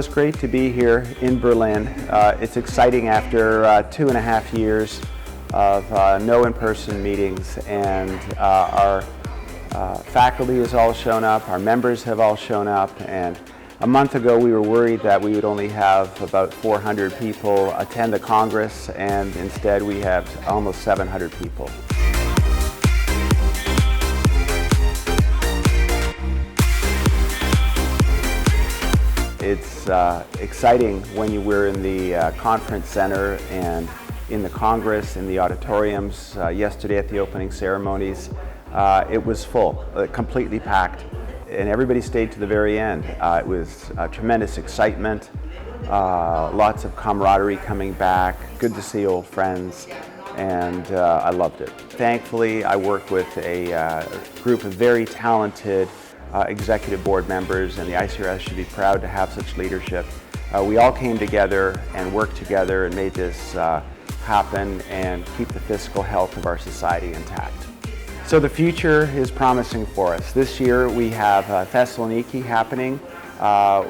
it's great to be here in Berlin. It's exciting after 2.5 years of no in-person meetings, and our faculty has all shown up, our members have all shown up, and a month ago we were worried that we would only have about 400 people attend the Congress, and instead we have almost 700 people. It's exciting when you were in the conference center and in the Congress, in the auditoriums. Yesterday at the opening ceremonies, it was full, completely packed, and everybody stayed to the very end. It was tremendous excitement, lots of camaraderie coming back, good to see old friends, and I loved it. Thankfully, I work with a group of very talented executive board members, and the ICRS should be proud to have such leadership. We all came together and worked together and made this happen and keep the fiscal health of our society intact. So the future is promising for us. This year we have Thessaloniki happening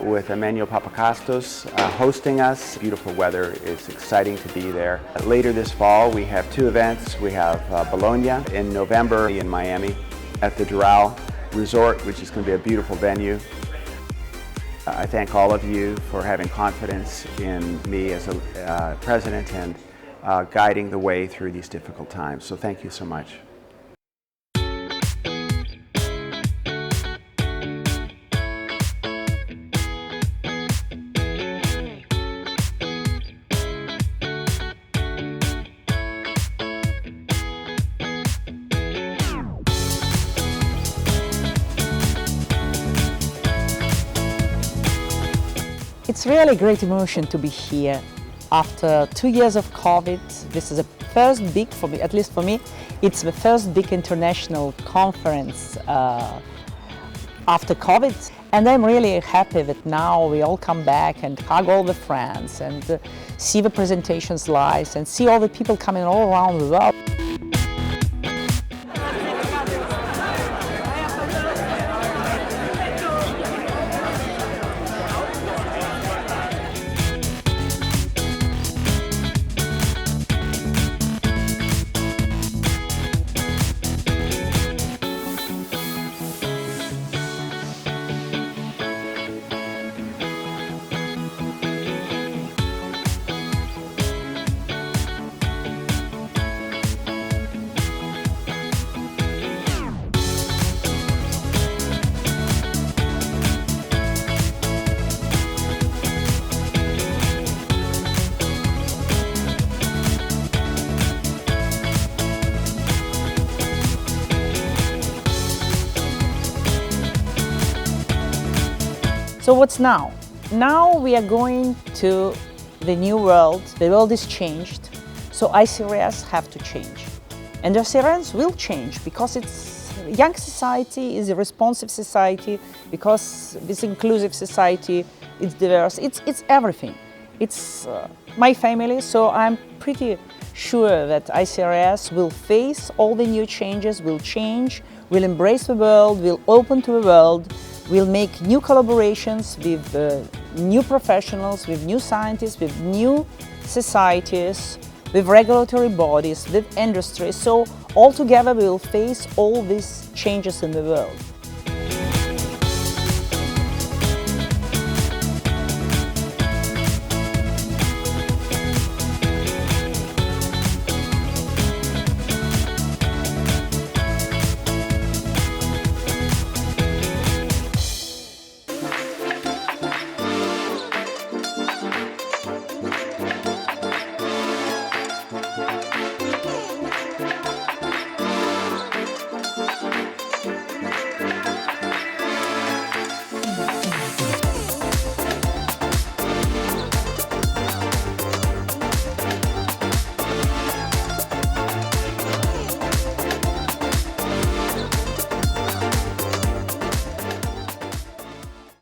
with Emmanuel Papakastos hosting us. Beautiful weather, it's exciting to be there. Later this fall we have 2 events. We have Bologna in November in Miami at the Doral Resort, which is going to be a beautiful venue. I thank all of you for having confidence in me as a president and guiding the way through these difficult times. So thank you so much. It's really a great emotion to be here. After 2 years of COVID, this is the first big, for me, at least for me, it's the first big international conference after COVID. And I'm really happy that now we all come back and hug all the friends and see the presentations live and see all the people coming all around the world. So what's now? Now we are going to the new world. The world is changed, so ICRS have to change. And ICRS will change because it's a young society, is a responsive society, because this inclusive society, it's diverse, it's everything. It's my family, so I'm pretty sure that ICRS will face all the new changes, will change, will embrace the world, will open to the world. We'll make new collaborations with new professionals, with new scientists, with new societies, with regulatory bodies, with industry. So all together we will face all these changes in the world.